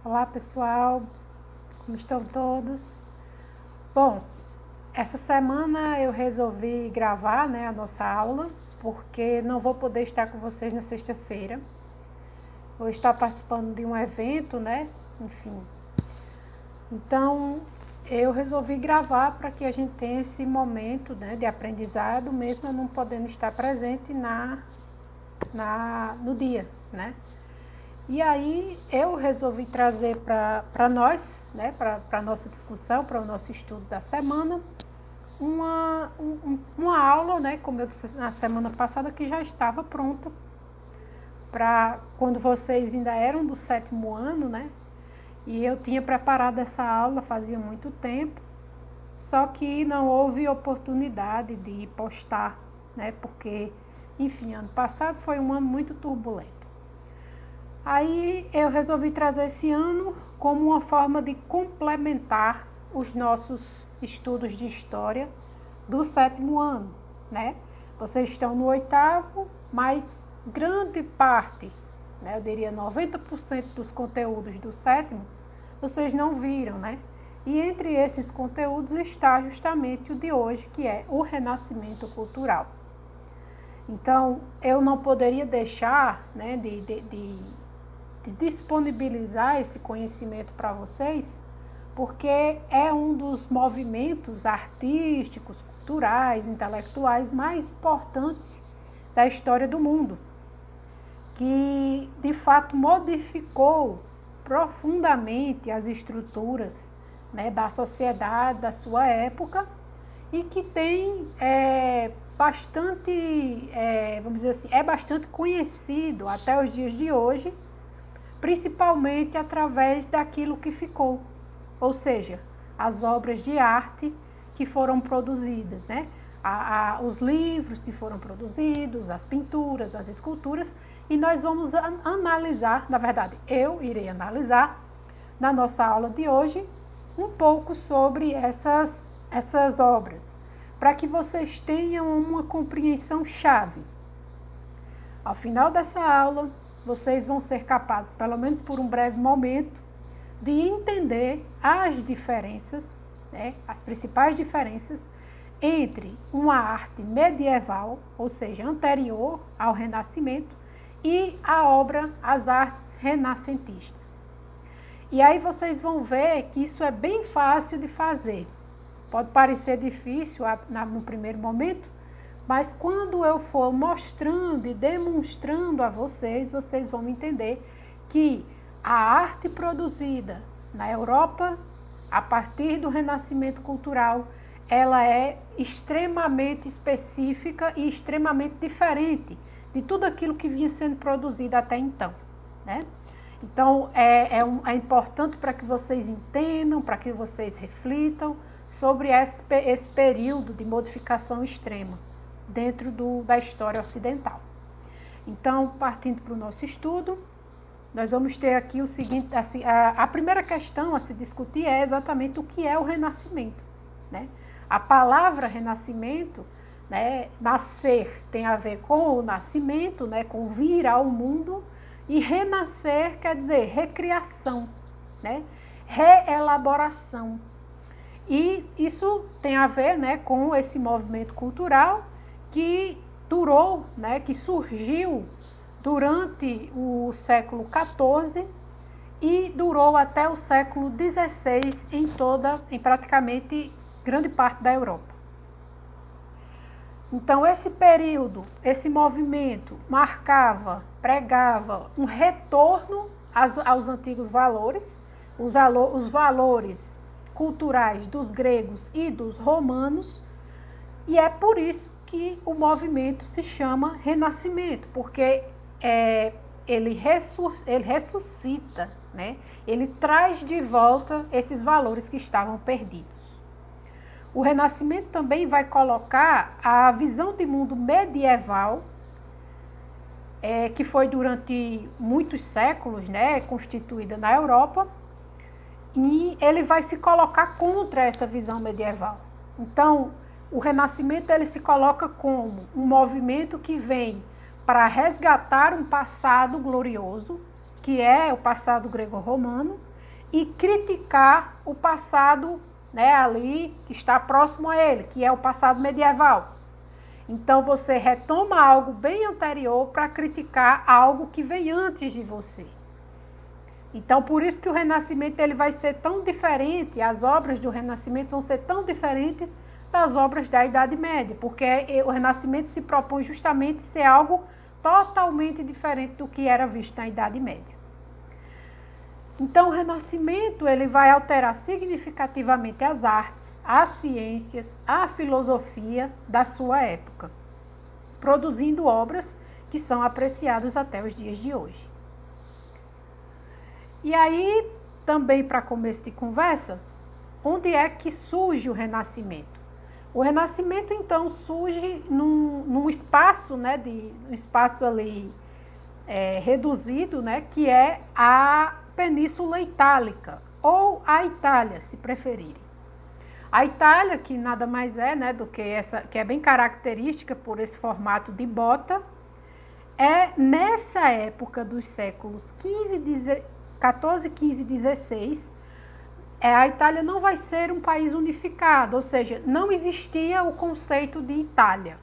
Olá pessoal, como estão todos? Bom, essa semana eu resolvi gravar, a nossa aula, porque não vou poder estar com vocês na sexta-feira. Vou estar participando de um evento, enfim. Então, eu resolvi gravar para que a gente tenha esse momento, de aprendizado, mesmo eu não podendo estar presente no dia, E aí eu resolvi trazer para nós, para a nossa discussão, para o nosso estudo da semana, uma aula, como eu disse na semana passada, que já estava pronta para quando vocês ainda eram do 7º ano, E eu tinha preparado essa aula fazia muito tempo, só que não houve oportunidade de postar, Porque, enfim, ano passado foi um ano muito turbulento. Aí eu resolvi trazer esse ano como uma forma de complementar os nossos estudos de história do 7º ano, Vocês estão no 8º, mas grande parte, eu diria 90% dos conteúdos do 7º, vocês não viram, E entre esses conteúdos está justamente o de hoje, que é o Renascimento Cultural. Então, eu não poderia deixar, de disponibilizar esse conhecimento para vocês, porque é um dos movimentos artísticos, culturais, intelectuais mais importantes da história do mundo, que de fato modificou profundamente as estruturas, da sociedade da sua época e que tem bastante, vamos dizer assim, é bastante conhecido até os dias de hoje, principalmente através daquilo que ficou, ou seja, as obras de arte que foram produzidas, os livros que foram produzidos, as pinturas, as esculturas, e nós vamos analisar, na verdade, eu irei analisar na nossa aula de hoje um pouco sobre essas obras, para que vocês tenham uma compreensão chave. Ao final dessa aula, vocês vão ser capazes, pelo menos por um breve momento, de entender as diferenças, as principais diferenças entre uma arte medieval, ou seja, anterior ao Renascimento, e as artes renascentistas. E aí vocês vão ver que isso é bem fácil de fazer. Pode parecer difícil no primeiro momento, mas quando eu for mostrando e demonstrando a vocês, vocês vão entender que a arte produzida na Europa, a partir do Renascimento Cultural, ela é extremamente específica e extremamente diferente de tudo aquilo que vinha sendo produzido até então, Então, é importante para que vocês entendam, para que vocês reflitam sobre esse período de modificação extrema dentro da história ocidental. Então, partindo para o nosso estudo, nós vamos ter aqui o seguinte, assim, a primeira questão a se discutir é exatamente o que é o Renascimento, A palavra Renascimento, nascer tem a ver com o nascimento, com vir ao mundo, e renascer quer dizer recriação, reelaboração. E isso tem a ver, com esse movimento cultural que durou, que surgiu durante o século XIV e durou até o século XVI em praticamente grande parte da Europa. Então, esse período, esse movimento pregava um retorno aos antigos valores, os valores culturais dos gregos e dos romanos, e é por isso que o movimento se chama Renascimento, porque ele ressuscita, Ele traz de volta esses valores que estavam perdidos. O Renascimento também vai colocar a visão de mundo medieval, que foi durante muitos séculos, constituída na Europa, e ele vai se colocar contra essa visão medieval. Então, o Renascimento ele se coloca como um movimento que vem para resgatar um passado glorioso, que é o passado grego-romano, e criticar o passado, né, ali que está próximo a ele, que é o passado medieval. Então você retoma algo bem anterior para criticar algo que vem antes de você. Então por isso que o Renascimento ele vai ser tão diferente, as obras do Renascimento vão ser tão diferentes das obras da Idade Média, porque o Renascimento se propõe justamente ser algo totalmente diferente do que era visto na Idade Média. Então o Renascimento ele vai alterar significativamente as artes, as ciências, a filosofia da sua época, produzindo obras que são apreciadas até os dias de hoje. E aí, também para começo de conversa, onde é que surge o Renascimento? O Renascimento, então, surge num espaço, né, um espaço ali reduzido, né, que é a Península Itálica, ou a Itália, se preferirem. A Itália, que nada mais é, né, do que essa, que é bem característica por esse formato de bota, é nessa época dos séculos 14, 15, 16, a Itália não vai ser um país unificado, ou seja, não existia o conceito de Itália.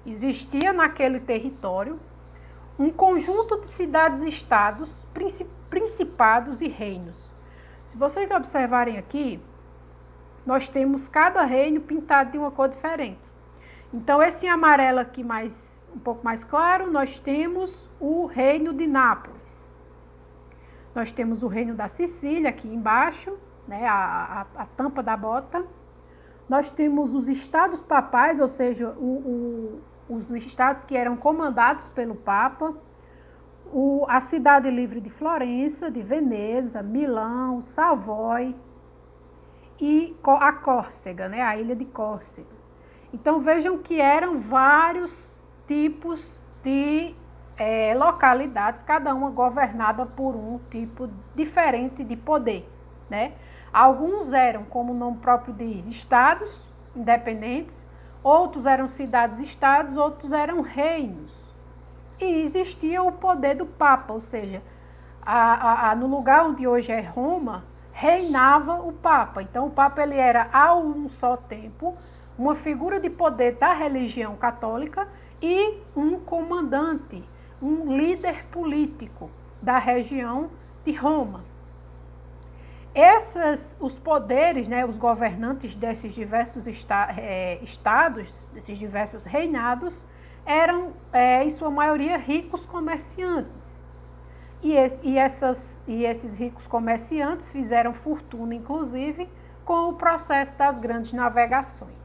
Existia naquele território um conjunto de cidades-estados, principados e reinos. Se vocês observarem aqui, nós temos cada reino pintado de uma cor diferente. Então, esse amarelo aqui um pouco mais claro, nós temos o reino de Nápoles. Nós temos o reino da Sicília aqui embaixo, né, a tampa da bota. Nós temos os estados papais, ou seja, os estados que eram comandados pelo Papa, a cidade livre de Florença, de Veneza, Milão, Savoy e a Córcega, né, a ilha de Córcega. Então vejam que eram vários tipos de localidades, cada uma governada por um tipo diferente de poder, né? Alguns eram, como o nome próprio diz, estados independentes, outros eram cidades-estados, outros eram reinos. E existia o poder do Papa, ou seja, no lugar onde hoje é Roma, reinava o Papa. Então o Papa ele era a um só tempo uma figura de poder da religião católica e um comandante, um líder político da região de Roma. Os poderes, né, os governantes desses diversos estados, desses diversos reinados, eram, em sua maioria, ricos comerciantes. E esses ricos comerciantes fizeram fortuna, inclusive, com o processo das grandes navegações.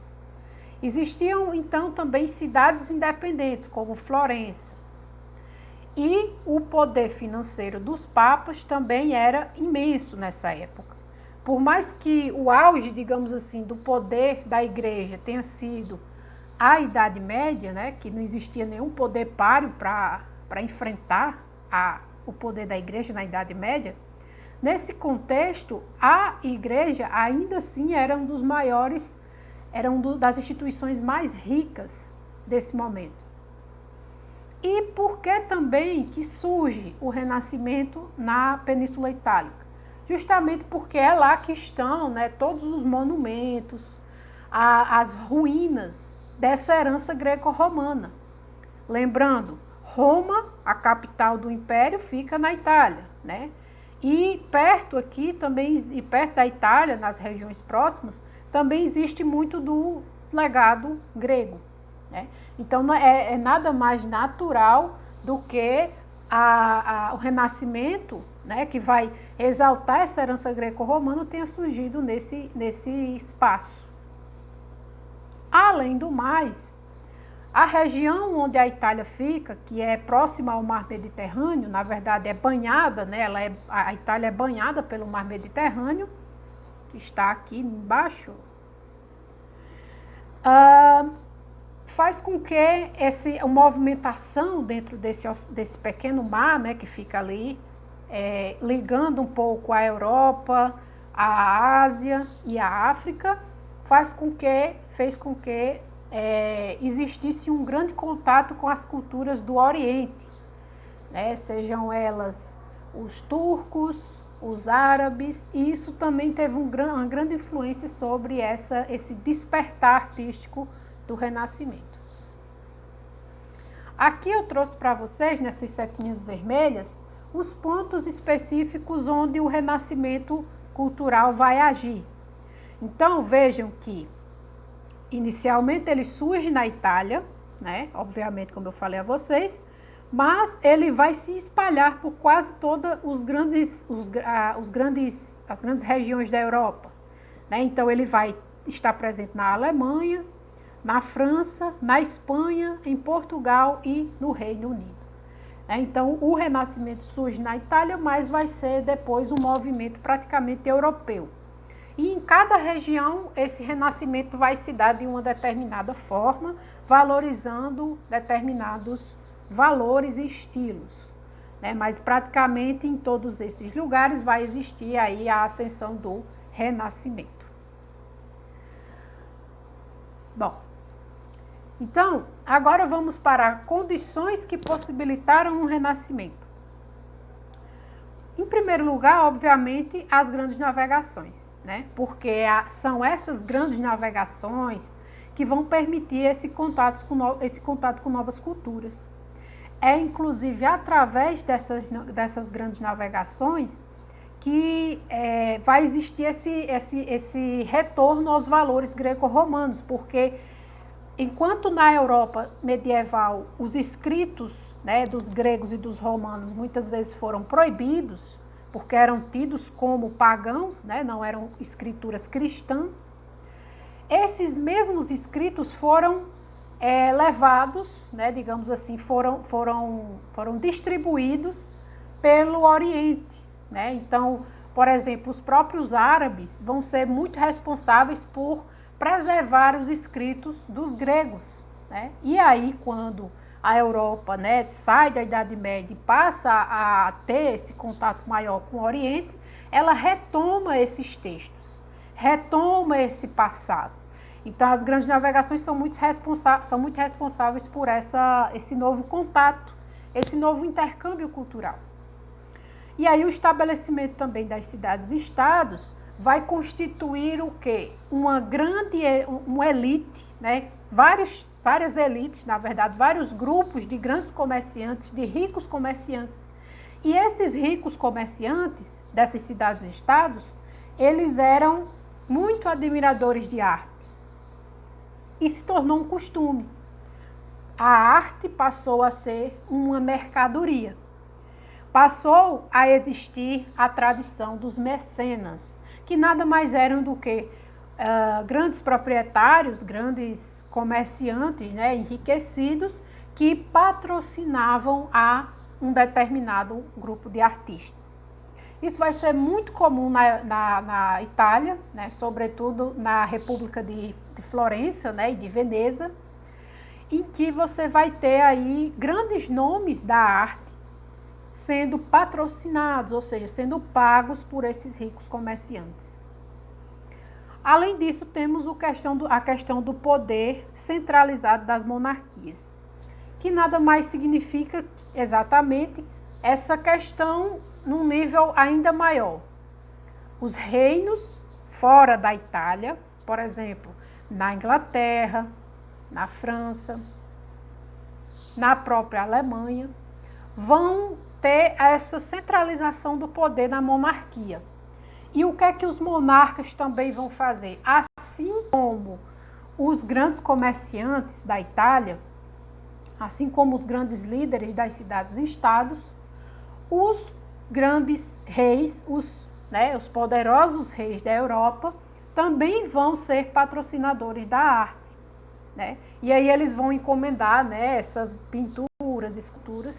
Existiam, então, também cidades independentes, como Florença. E o poder financeiro dos papas também era imenso nessa época. Por mais que o auge, digamos assim, do poder da igreja tenha sido a Idade Média, né, que não existia nenhum poder páreo para enfrentar o poder da igreja na Idade Média, nesse contexto, a igreja ainda assim era um dos maiores, das instituições mais ricas desse momento. E por que também que surge o Renascimento na Península Itálica? Justamente porque é lá que estão, né, todos os monumentos, as ruínas dessa herança greco-romana. Lembrando, Roma, a capital do Império, fica na Itália, né? E perto aqui também, e perto da Itália, nas regiões próximas, também existe muito do legado grego, né? Então é nada mais natural do que o Renascimento, né, que vai exaltar essa herança greco-romana, tenha surgido nesse espaço. Além do mais, a região onde a Itália fica, que é próxima ao Mar Mediterrâneo, na verdade é banhada, né, a Itália é banhada pelo Mar Mediterrâneo, que está aqui embaixo, faz com que a movimentação dentro desse pequeno mar, né, que fica ali, ligando um pouco a Europa, a Ásia e a África, fez com que existisse um grande contato com as culturas do Oriente, né, sejam elas os turcos, os árabes, e isso também teve uma grande influência sobre esse despertar artístico do Renascimento. Aqui eu trouxe para vocês, nessas setinhas vermelhas, os pontos específicos onde o renascimento cultural vai agir. Então, vejam que, inicialmente, ele surge na Itália, né? Obviamente, como eu falei a vocês, mas ele vai se espalhar por quase todas as grandes regiões da Europa, né? Então, ele vai estar presente na Alemanha, na França, na Espanha, em Portugal e no Reino Unido. Então, o Renascimento surge na Itália, mas vai ser depois um movimento praticamente europeu. E em cada região, esse renascimento vai se dar de uma determinada forma, valorizando determinados valores e estilos, né? Mas praticamente em todos esses lugares vai existir aí a ascensão do Renascimento. Bom, então, agora vamos para condições que possibilitaram um renascimento. Em primeiro lugar, obviamente, as grandes navegações, né? Porque são essas grandes navegações que vão permitir esse contato com novas culturas. É inclusive através dessas grandes navegações que vai existir esse retorno aos valores greco-romanos, porque enquanto na Europa medieval os escritos, né, dos gregos e dos romanos muitas vezes foram proibidos, porque eram tidos como pagãos, né, não eram escrituras cristãs, esses mesmos escritos foram levados, né, digamos assim, foram distribuídos pelo Oriente, né? Então, por exemplo, os próprios árabes vão ser muito responsáveis por preservar os escritos dos gregos, né? E aí, quando a Europa, né, sai da Idade Média e passa a ter esse contato maior com o Oriente, ela retoma esses textos, retoma esse passado. Então, as grandes navegações são muito responsáveis por esse novo contato, esse novo intercâmbio cultural. E aí o estabelecimento também das cidades-estados vai constituir o quê? Uma elite, né? Várias elites, na verdade, vários grupos de grandes comerciantes, de ricos comerciantes. E esses ricos comerciantes dessas cidades-estados, eles eram muito admiradores de arte. E se tornou um costume. A arte passou a ser uma mercadoria. Passou a existir a tradição dos mecenas, que nada mais eram do que grandes proprietários, grandes comerciantes, né, enriquecidos, que patrocinavam a um determinado grupo de artistas. Isso vai ser muito comum na Itália, né, sobretudo na República de Florença, né, e de Veneza, em que você vai ter aí grandes nomes da arte sendo patrocinados, ou seja, sendo pagos por esses ricos comerciantes. Além disso, temos a questão do poder centralizado das monarquias, que nada mais significa exatamente essa questão num nível ainda maior. Os reinos fora da Itália, por exemplo, na Inglaterra, na França, na própria Alemanha, vão ter essa centralização do poder na monarquia. E o que é que os monarcas também vão fazer? Assim como os grandes comerciantes da Itália, assim como os grandes líderes das cidades-estados, os grandes reis, os poderosos reis da Europa, também vão ser patrocinadores da arte, né? E aí eles vão encomendar, né, essas pinturas, esculturas,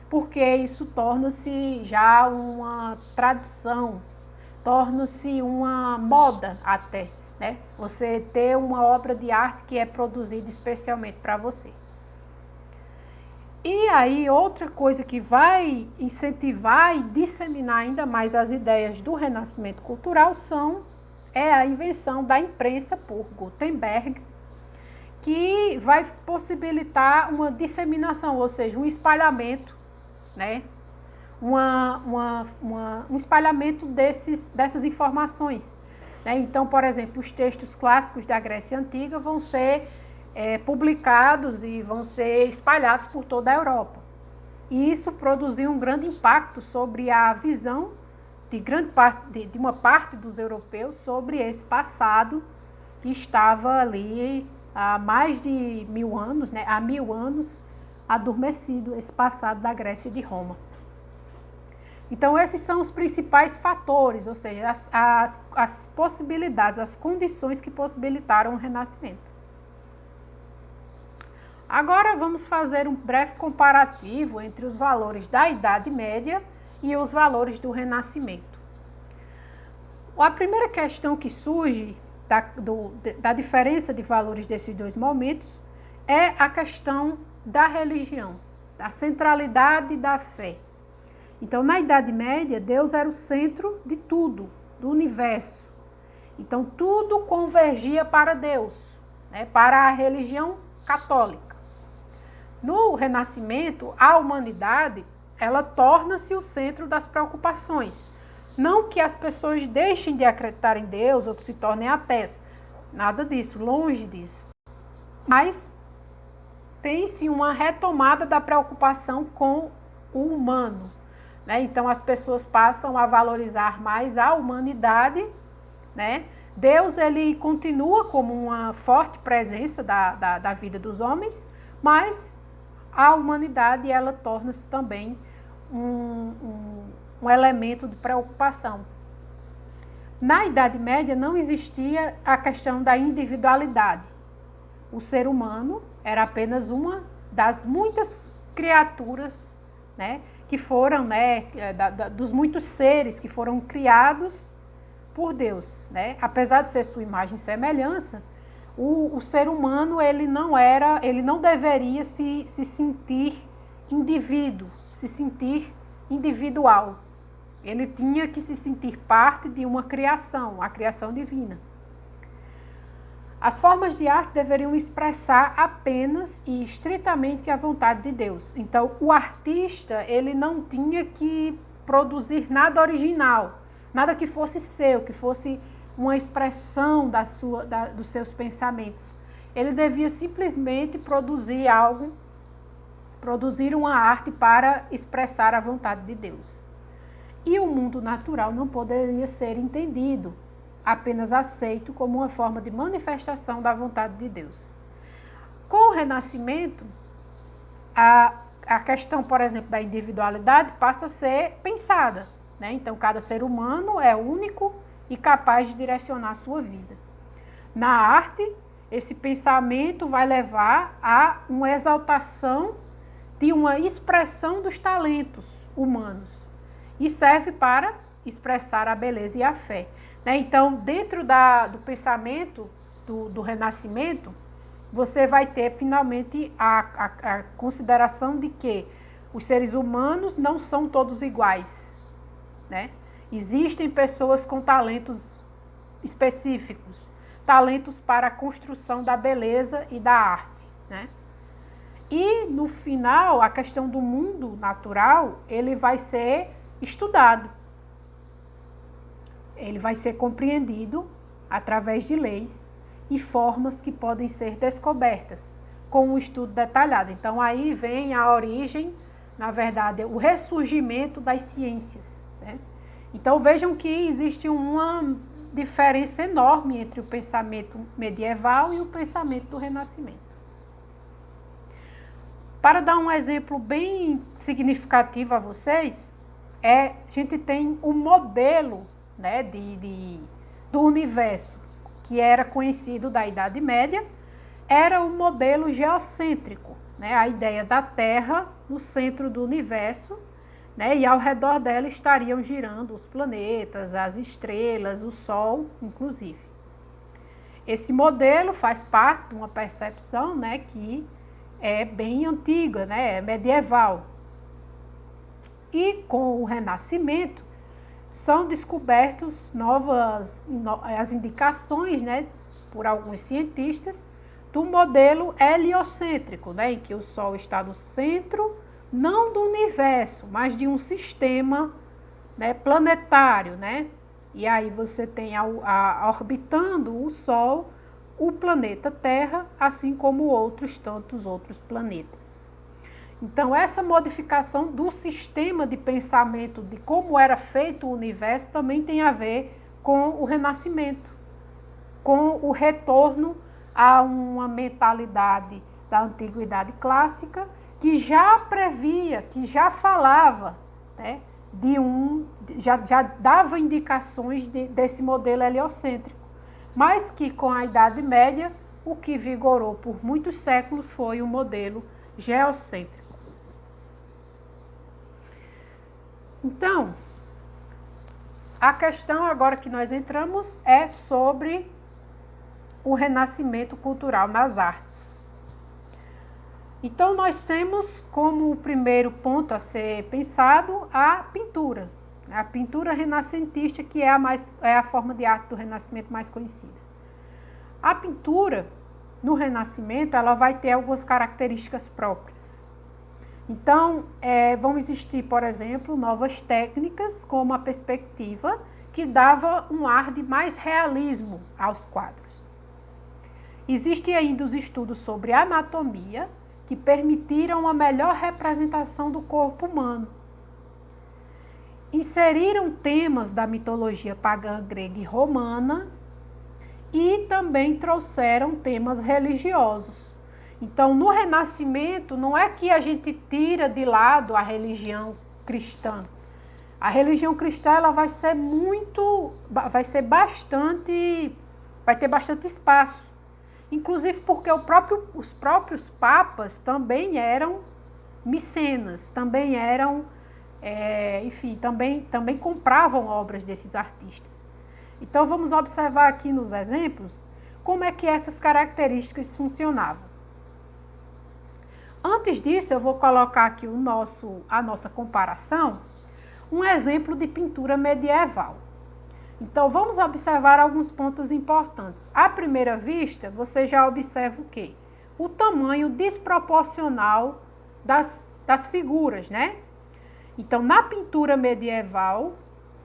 porque isso torna-se já uma tradição, torna-se uma moda até, né? Você ter uma obra de arte que é produzida especialmente para você. E aí outra coisa que vai incentivar e disseminar ainda mais as ideias do renascimento cultural é a invenção da imprensa por Gutenberg, que vai possibilitar uma disseminação, ou seja, um espalhamento, né? um espalhamento dessas informações. Né? Então, por exemplo, os textos clássicos da Grécia Antiga vão ser publicados e vão ser espalhados por toda a Europa. E isso produziu um grande impacto sobre a visão de uma parte dos europeus sobre esse passado que estava ali há mais de 1000 anos, né? Há 1000 anos adormecido, esse passado da Grécia e de Roma. Então, esses são os principais fatores, ou seja, as possibilidades, as condições que possibilitaram o Renascimento. Agora vamos fazer um breve comparativo entre os valores da Idade Média e os valores do Renascimento. A primeira questão que surge da diferença de valores desses dois momentos é a questão da religião, da centralidade da fé. Então, na Idade Média, Deus era o centro de tudo, do universo. Então, tudo convergia para Deus, né, para a religião católica. No Renascimento, a humanidade, ela torna-se o centro das preocupações. Não que as pessoas deixem de acreditar em Deus ou que se tornem ateias. Nada disso, longe disso. Mas tem-se uma retomada da preocupação com o humano. Né? Então, as pessoas passam a valorizar mais a humanidade. Né? Deus, ele continua como uma forte presença da vida dos homens, mas a humanidade, ela torna-se também um elemento de preocupação. Na Idade Média não existia a questão da individualidade. O ser humano era apenas uma das muitas criaturas, né, que foram, né, dos muitos seres que foram criados por Deus. Né? Apesar de ser sua imagem e semelhança, o ser humano ele não deveria se sentir indivíduo, se sentir individual. Ele tinha que se sentir parte de uma criação, a criação divina. As formas de arte deveriam expressar apenas e estritamente a vontade de Deus. Então, o artista, ele não tinha que produzir nada original, nada que fosse seu, que fosse uma expressão dos seus pensamentos. Ele devia simplesmente produzir uma arte para expressar a vontade de Deus. E o mundo natural não poderia ser entendido, apenas aceito como uma forma de manifestação da vontade de Deus. Com o Renascimento, a questão, por exemplo, da individualidade passa a ser pensada. Né? Então, cada ser humano é único e capaz de direcionar a sua vida. Na arte, esse pensamento vai levar a uma exaltação de uma expressão dos talentos humanos e serve para expressar a beleza e a fé. Né? Então, dentro do pensamento do Renascimento, você vai ter finalmente a consideração de que os seres humanos não são todos iguais. Né? Existem pessoas com talentos específicos, talentos para a construção da beleza e da arte. Né? E, no final, a questão do mundo natural, ele vai ser estudado. Ele vai ser compreendido através de leis e formas que podem ser descobertas com um estudo detalhado. Então, aí vem a origem, na verdade, o ressurgimento das ciências. Né? Então, vejam que existe uma diferença enorme entre o pensamento medieval e o pensamento do Renascimento. Para dar um exemplo bem significativo a vocês, a gente tem um modelo, né, do universo, que era conhecido da Idade Média, era o modelo geocêntrico, né, a ideia da Terra no centro do universo, né, e ao redor dela estariam girando os planetas, as estrelas, o Sol, inclusive. Esse modelo faz parte de uma percepção, né, que é bem antiga, né, é medieval. E com o Renascimento são descobertas as indicações, né, por alguns cientistas, do modelo heliocêntrico, né, em que o Sol está no centro não do universo, mas de um sistema, né, planetário, né? E aí você tem orbitando o Sol, o planeta Terra, assim como outros tantos outros planetas. Então, essa modificação do sistema de pensamento, de como era feito o universo, também tem a ver com o renascimento, com o retorno a uma mentalidade da antiguidade clássica, que já previa, que já falava, né, já dava indicações desse modelo heliocêntrico, mas que com a Idade Média, o que vigorou por muitos séculos foi o modelo geocêntrico. Então, a questão agora que nós entramos é sobre o renascimento cultural nas artes. Então, nós temos como o primeiro ponto a ser pensado a pintura renascentista, que é a forma de arte do Renascimento mais conhecida. A pintura, no Renascimento, ela vai ter algumas características próprias. Então, vão existir, por exemplo, novas técnicas, como a perspectiva, que dava um ar de mais realismo aos quadros. Existem ainda os estudos sobre anatomia, que permitiram uma melhor representação do corpo humano. Inseriram temas da mitologia pagã grega e romana e também trouxeram temas religiosos. Então, no Renascimento, não é que a gente tira de lado a religião cristã. A religião cristã ela vai ter bastante espaço. Inclusive porque os próprios papas também eram mecenas, também eram, também compravam obras desses artistas. Então vamos observar aqui nos exemplos como é que essas características funcionavam. Antes disso, eu vou colocar aqui a nossa comparação, um exemplo de pintura medieval. Então, vamos observar alguns pontos importantes. À primeira vista, você já observa o quê? O tamanho desproporcional das figuras, né? Então, na pintura medieval,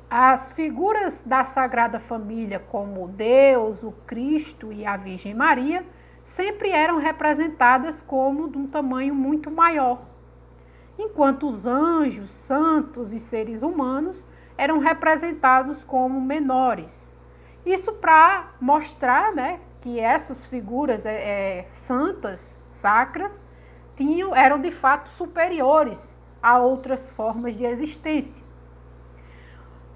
as figuras da Sagrada Família, como Deus, o Cristo e a Virgem Maria, sempre eram representadas como de um tamanho muito maior, enquanto os anjos, santos e seres humanos eram representados como menores. Isso para mostrar, né, que essas figuras santas, sacras, eram de fato superiores a outras formas de existência.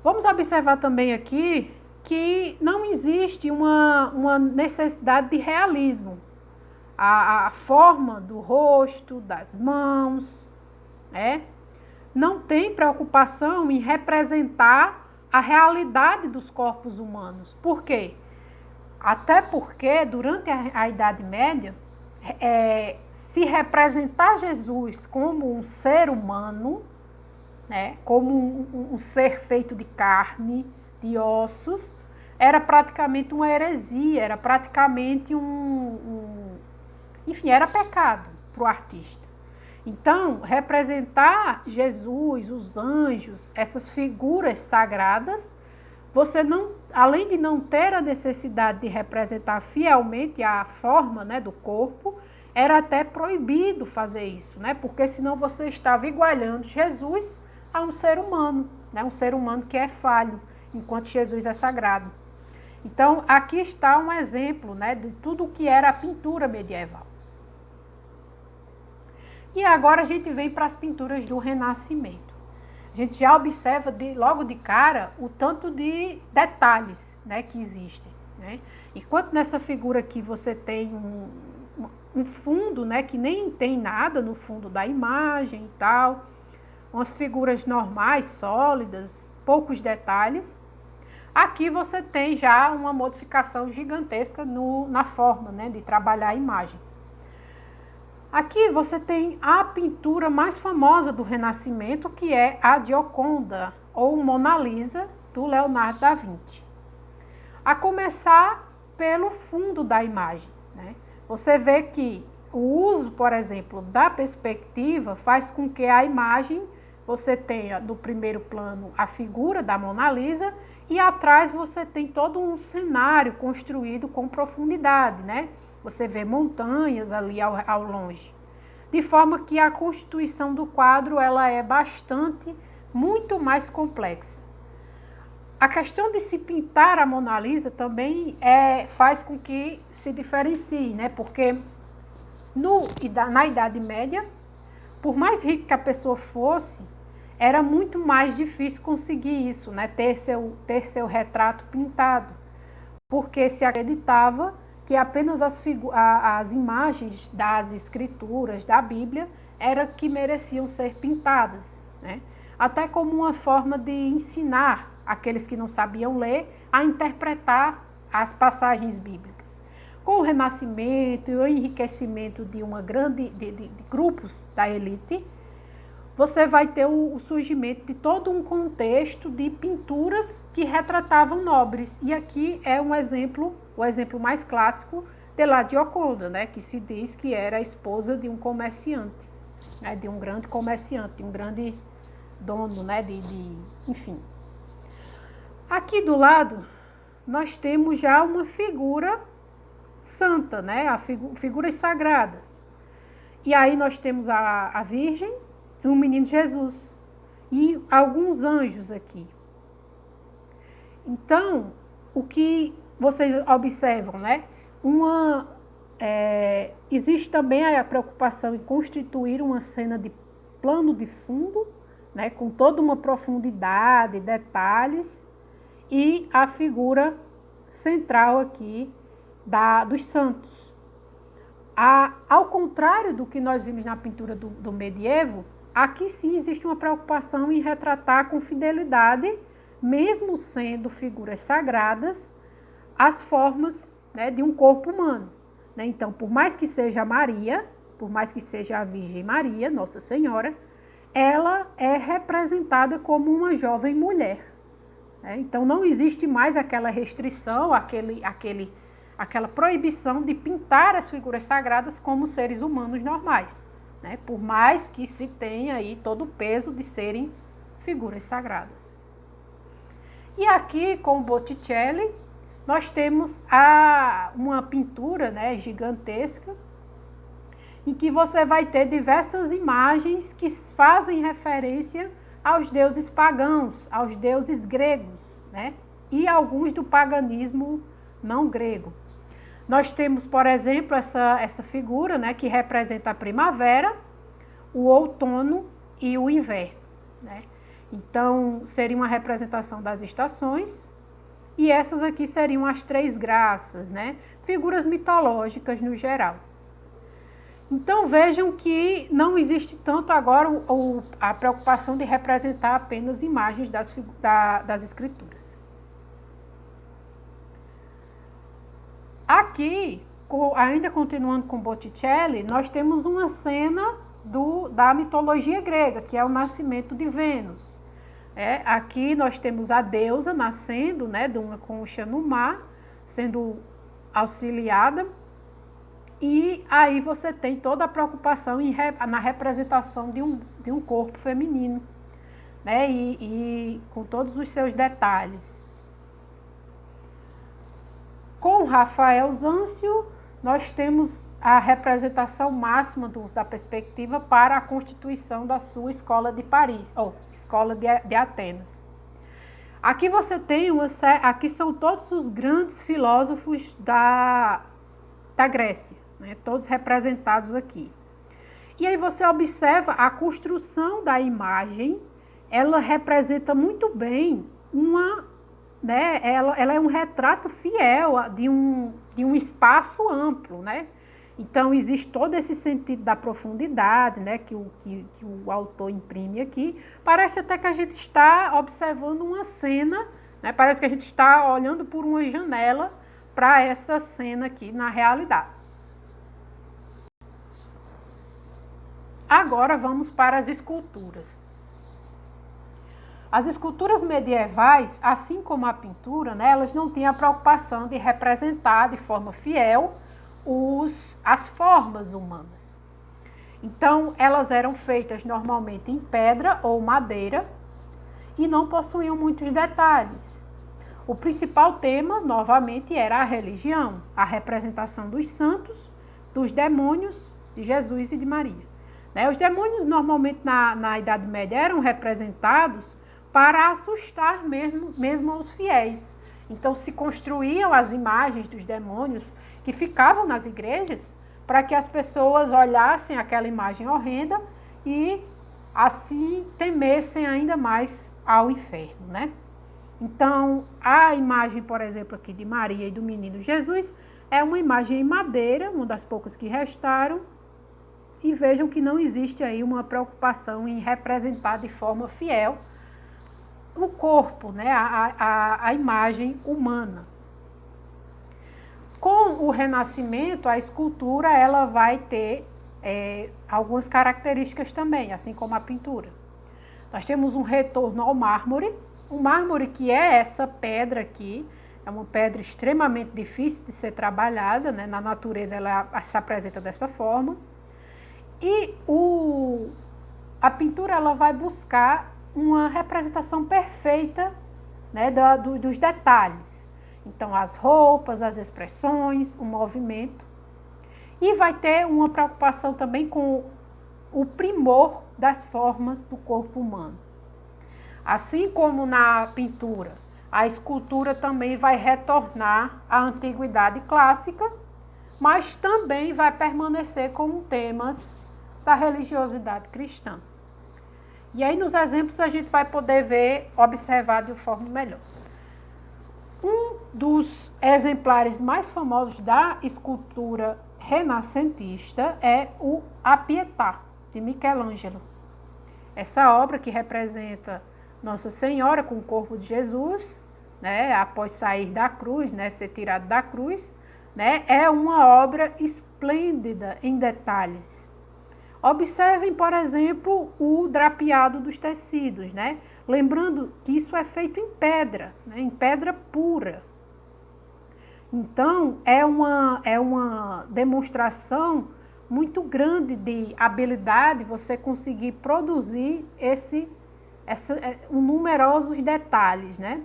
Vamos observar também aqui que não existe uma necessidade de realismo. A forma do rosto, das mãos, não tem preocupação em representar a realidade dos corpos humanos. Por quê? Até porque, durante a Idade Média, se representar Jesus como um ser humano, como um ser feito de carne, de ossos, era praticamente uma heresia, era praticamente enfim, era pecado para o artista. Então, representar Jesus, os anjos, essas figuras sagradas, você não, além de não ter a necessidade de representar fielmente a forma, do corpo, era até proibido fazer isso, porque senão você estava igualando Jesus a um ser humano, um ser humano que é falho, enquanto Jesus é sagrado. Então, aqui está um exemplo, de tudo o que era a pintura medieval. E agora a gente vem para as pinturas do Renascimento. A gente já observa logo de cara o tanto de detalhes, que existem. Enquanto nessa figura aqui você tem um fundo, que nem tem nada no fundo da imagem e tal, umas figuras normais, sólidas, poucos detalhes. Aqui você tem já uma modificação gigantesca na forma, de trabalhar a imagem. Aqui você tem a pintura mais famosa do Renascimento, que é a Gioconda, ou Mona Lisa, do Leonardo da Vinci. A começar pelo fundo da imagem. Você vê que o uso, por exemplo, da perspectiva faz com que a imagem, você tenha no primeiro plano a figura da Mona Lisa e atrás você tem todo um cenário construído com profundidade, né? Você vê montanhas ali ao longe. De forma que a constituição do quadro ela é muito mais complexa. A questão de se pintar a Mona Lisa também faz com que se diferencie, né? Porque na Idade Média, por mais rica que a pessoa fosse, era muito mais difícil conseguir isso, né? Ter seu retrato pintado, porque se acreditava que apenas as imagens das escrituras, da Bíblia, eram que mereciam ser pintadas, né? Até como uma forma de ensinar aqueles que não sabiam ler a interpretar as passagens bíblicas. Com o renascimento e o enriquecimento de grupos da elite, você vai ter o surgimento de todo um contexto de pinturas que retratavam nobres. E aqui é o exemplo mais clássico de La Gioconda, né, que se diz que era a esposa de um comerciante, né, de um grande comerciante, de um grande dono, né, enfim. Aqui do lado, nós temos já uma figura santa, né, figuras sagradas. E aí nós temos a Virgem e o menino Jesus e alguns anjos aqui. Então, o que vocês observam, né? Existe também a preocupação em constituir uma cena de plano de fundo, né, com toda uma profundidade, detalhes, e a figura central aqui dos santos. Ao contrário do que nós vimos na pintura do medievo, aqui sim existe uma preocupação em retratar com fidelidade, mesmo sendo figuras sagradas, as formas, né, de um corpo humano, né? Então, por mais que seja Maria, por mais que seja a Virgem Maria, Nossa Senhora, ela é representada como uma jovem mulher, né? Então, não existe mais aquela restrição, aquela proibição de pintar as figuras sagradas como seres humanos normais, né? Por mais que se tenha aí todo o peso de serem figuras sagradas. E aqui com o Botticelli, nós temos uma pintura, né, gigantesca, em que você vai ter diversas imagens que fazem referência aos deuses pagãos, aos deuses gregos, né, e alguns do paganismo não grego. Nós temos, por exemplo, essa figura, né, que representa a primavera, o outono e o inverno, né? Então, seria uma representação das estações, e essas aqui seriam as três graças, né? Figuras mitológicas no geral. Então, vejam que não existe tanto agora a preocupação de representar apenas imagens das escrituras. Aqui, ainda continuando com Botticelli, nós temos uma cena da mitologia grega, que é o nascimento de Vênus. Aqui nós temos a deusa nascendo, né, de uma concha no mar, sendo auxiliada, e aí você tem toda a preocupação na representação de um corpo feminino, né, e com todos os seus detalhes. Com Rafael Zâncio, nós temos a representação máxima da perspectiva para a constituição da sua escola de Paris, ou escola de Atenas. Aqui você tem aqui são todos os grandes filósofos da Grécia, né, todos representados aqui. E aí você observa a construção da imagem, ela representa muito bem né, ela é um retrato fiel de um espaço amplo, né? Então, existe todo esse sentido da profundidade, né, que o autor imprime aqui. Parece até que a gente está observando uma cena, né, parece que a gente está olhando por uma janela para essa cena aqui na realidade. Agora vamos para as esculturas. As esculturas medievais, assim como a pintura, né, elas não têm a preocupação de representar de forma fiel as formas humanas. Então, elas eram feitas normalmente em pedra ou madeira e não possuíam muitos detalhes. O principal tema, novamente, era a religião, a representação dos santos, dos demônios, de Jesus e de Maria. Os demônios, normalmente, na Idade Média, eram representados para assustar mesmo os fiéis. Então, se construíam as imagens dos demônios que ficavam nas igrejas para que as pessoas olhassem aquela imagem horrenda e assim temessem ainda mais ao inferno, né? Então, a imagem, por exemplo, aqui de Maria e do menino Jesus é uma imagem em madeira, uma das poucas que restaram, e vejam que não existe aí uma preocupação em representar de forma fiel o corpo, né? a imagem humana. Com o Renascimento, a escultura ela vai ter algumas características também, assim como a pintura. Nós temos um retorno ao mármore, o mármore que é essa pedra aqui, é uma pedra extremamente difícil de ser trabalhada, né? Na natureza ela se apresenta dessa forma. E a pintura ela vai buscar uma representação perfeita, né, dos detalhes. Então, as roupas, as expressões, o movimento. E vai ter uma preocupação também com o primor das formas do corpo humano. Assim como na pintura, a escultura também vai retornar à antiguidade clássica, mas também vai permanecer como temas da religiosidade cristã. E aí nos exemplos a gente vai poder ver, observar de forma melhor. Um dos exemplares mais famosos da escultura renascentista é a Pietà, de Michelangelo. Essa obra que representa Nossa Senhora com o corpo de Jesus, né, após sair da cruz, né, ser tirado da cruz, né, é uma obra esplêndida em detalhes. Observem, por exemplo, o drapeado dos tecidos, né? Lembrando que isso é feito em pedra, né? Em pedra pura. Então, é uma demonstração muito grande de habilidade você conseguir produzir numerosos detalhes, né?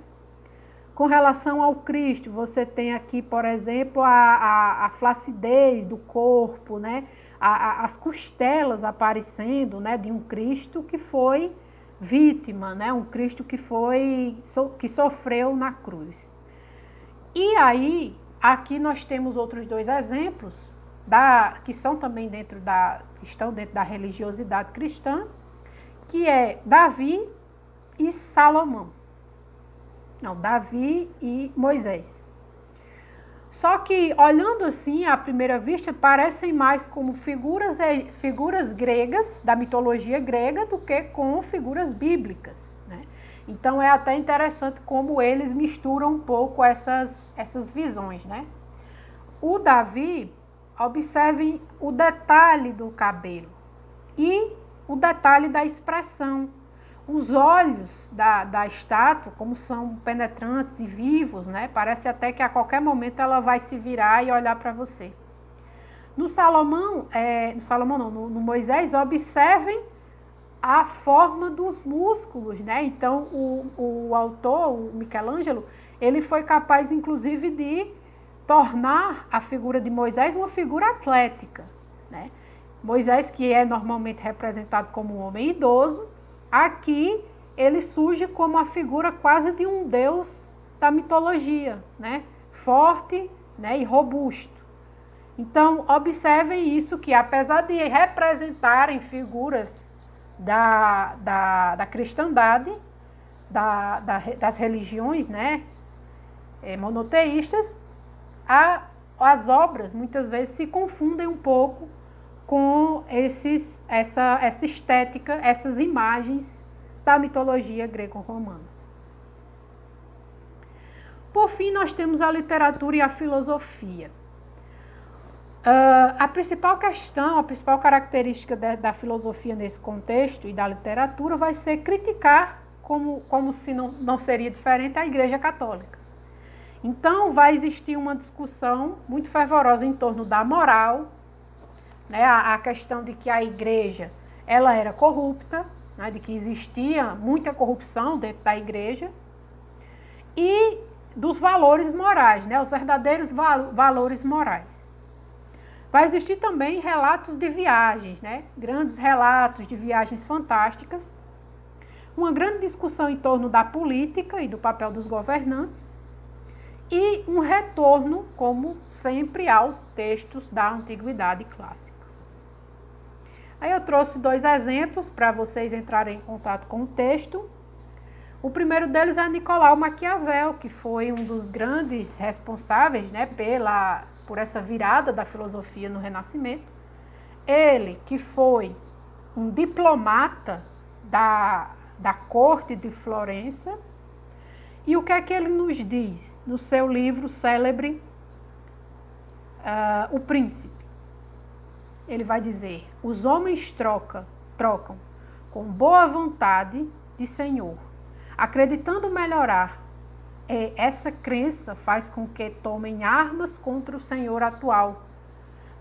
Com relação ao Cristo, você tem aqui, por exemplo, a flacidez do corpo, né? As costelas aparecendo, né, de um Cristo que foi vítima, né, um Cristo que sofreu na cruz. E aí, aqui nós temos outros dois exemplos que estão dentro da religiosidade cristã, que é Davi e Salomão. Não, Davi e Moisés. Só que, olhando assim, à primeira vista, parecem mais como figuras gregas, da mitologia grega, do que com figuras bíblicas, né? Então, é até interessante como eles misturam um pouco essas visões, né? O Davi, observem o detalhe do cabelo e o detalhe da expressão. Os olhos da estátua, como são penetrantes e vivos, né? Parece até que a qualquer momento ela vai se virar e olhar para você. No Moisés, observem a forma dos músculos, né? Então, o autor, o Michelangelo, ele foi capaz, inclusive, de tornar a figura de Moisés uma figura atlética, né? Moisés, que é normalmente representado como um homem idoso, aqui ele surge como a figura quase de um deus da mitologia, né? Forte, né, e robusto. Então, observem isso, que apesar de representarem figuras da cristandade, das religiões, né, monoteístas, as obras muitas vezes se confundem um pouco com essa estética, essas imagens da mitologia greco-romana. Por fim, nós temos a literatura e a filosofia. A principal questão, a principal característica da filosofia nesse contexto e da literatura vai ser criticar, como se não seria diferente, a Igreja Católica. Então, vai existir uma discussão muito fervorosa em torno da moral, né? A questão de que a igreja ela era corrupta, né? De que existia muita corrupção dentro da igreja, e dos valores morais, né? Os verdadeiros valores morais. Vai existir também relatos de viagens, né? Grandes relatos de viagens fantásticas, uma grande discussão em torno da política e do papel dos governantes, e um retorno, como sempre, aos textos da Antiguidade Clássica. Aí eu trouxe 2 exemplos para vocês entrarem em contato com o texto. O primeiro deles é Nicolau Maquiavel, que foi um dos grandes responsáveis, né, por essa virada da filosofia no Renascimento. Ele, que foi um diplomata da corte de Florença. E o que é que ele nos diz no seu livro célebre, O Príncipe? Ele vai dizer: os homens trocam com boa vontade de senhor, acreditando melhorar. Essa crença faz com que tomem armas contra o senhor atual.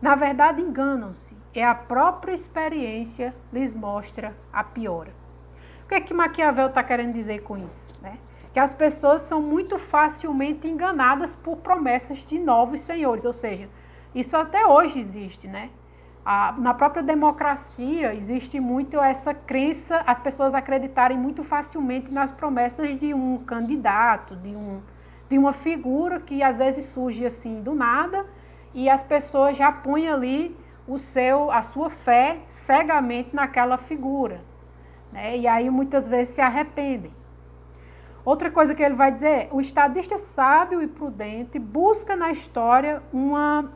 Na verdade, enganam-se. A própria experiência lhes mostra a piora. O que é que Maquiavel está querendo dizer com isso, né? Que as pessoas são muito facilmente enganadas por promessas de novos senhores, ou seja, isso até hoje existe, né? Na própria democracia existe muito essa crença, as pessoas acreditarem muito facilmente nas promessas de um candidato, de uma figura que às vezes surge assim do nada, e as pessoas já põem ali a sua fé cegamente naquela figura, né? E aí muitas vezes se arrependem. Outra coisa que ele vai dizer: o estadista sábio e prudente busca na história uma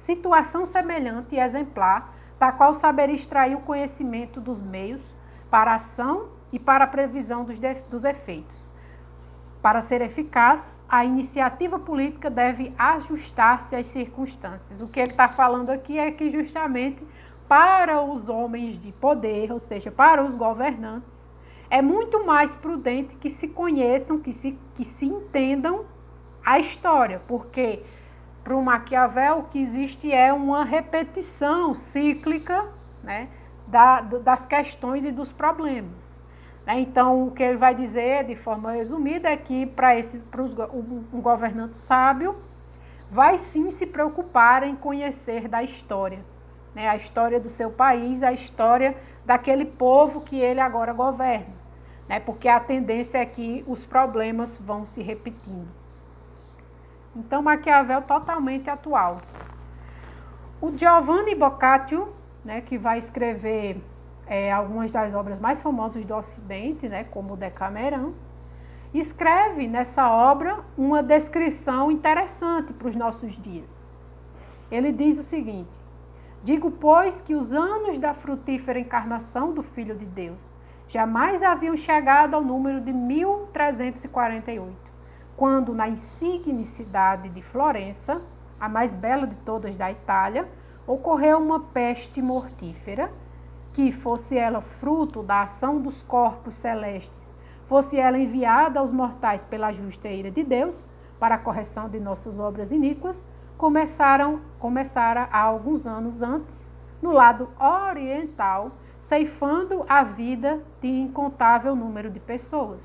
situação semelhante e exemplar, da qual saber extrair o conhecimento dos meios para a ação e para a previsão dos efeitos. Para ser eficaz, a iniciativa política deve ajustar-se às circunstâncias. O que ele está falando aqui é que justamente para os homens de poder, ou seja, para os governantes, é muito mais prudente que se conheçam, que se entendam a história, porque para o Maquiavel o que existe é uma repetição cíclica, né, das questões e dos problemas. Então, o que ele vai dizer, de forma resumida, é que um governante sábio vai sim se preocupar em conhecer da história, né, a história do seu país, a história daquele povo que ele agora governa, né, porque a tendência é que os problemas vão se repetindo. Então, Maquiavel totalmente atual. O Giovanni Boccaccio, né, que vai escrever algumas das obras mais famosas do Ocidente, né, como o Decameron, escreve nessa obra uma descrição interessante para os nossos dias. Ele diz o seguinte: digo, pois, que os anos da frutífera encarnação do Filho de Deus jamais haviam chegado ao número de 1348, quando na insigne cidade de Florença, a mais bela de todas da Itália, ocorreu uma peste mortífera, que, fosse ela fruto da ação dos corpos celestes, fosse ela enviada aos mortais pela justa ira de Deus, para a correção de nossas obras iníquas, começara há alguns anos antes, no lado oriental, ceifando a vida de incontável número de pessoas.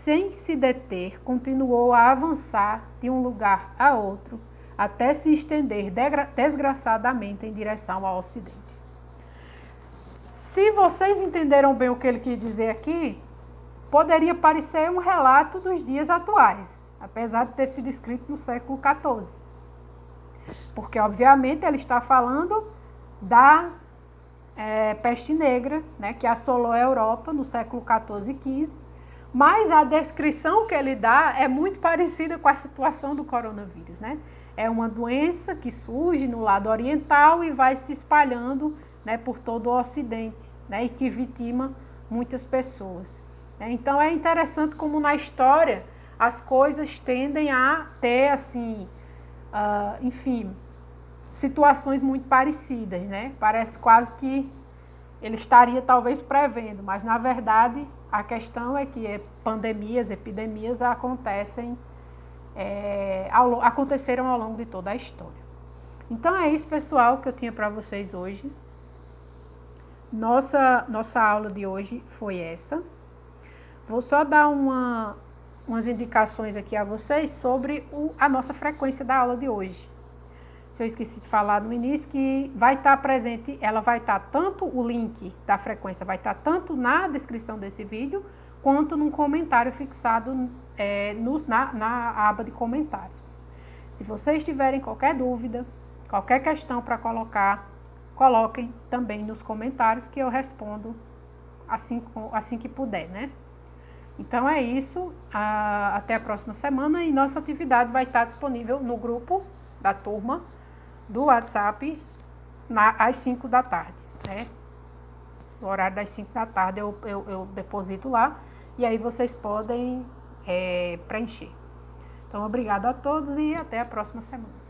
Sem se deter, continuou a avançar de um lugar a outro, até se estender desgraçadamente em direção ao ocidente. Se vocês entenderam bem o que ele quis dizer aqui, poderia parecer um relato dos dias atuais, apesar de ter sido escrito no século XIV. Porque, obviamente, ele está falando da peste negra, né, que assolou a Europa no século XIV e XV, mas a descrição que ele dá é muito parecida com a situação do coronavírus, né? É uma doença que surge no lado oriental e vai se espalhando, né, por todo o ocidente, né, e que vitima muitas pessoas. Então é interessante como na história as coisas tendem a ter, assim, enfim, situações muito parecidas, né? Parece quase que ele estaria talvez prevendo, mas na verdade A questão é que pandemias, epidemias aconteceram ao longo de toda a história. Então é isso, pessoal, que eu tinha para vocês hoje. Nossa aula de hoje foi essa. Vou só dar umas indicações aqui a vocês sobre a nossa frequência da aula de hoje. Se eu esqueci de falar no início, que vai estar presente, ela vai estar tanto, o link da frequência vai estar tanto na descrição desse vídeo, quanto num comentário fixado na aba de comentários. Se vocês tiverem qualquer dúvida, qualquer questão para colocar, coloquem também nos comentários que eu respondo assim que puder, né? Então é isso, até a próxima semana, e nossa atividade vai estar disponível no grupo da turma do WhatsApp às 5 da tarde, né? No horário das 5 da tarde eu deposito lá, e aí vocês podem preencher. Então, obrigado a todos e até a próxima semana.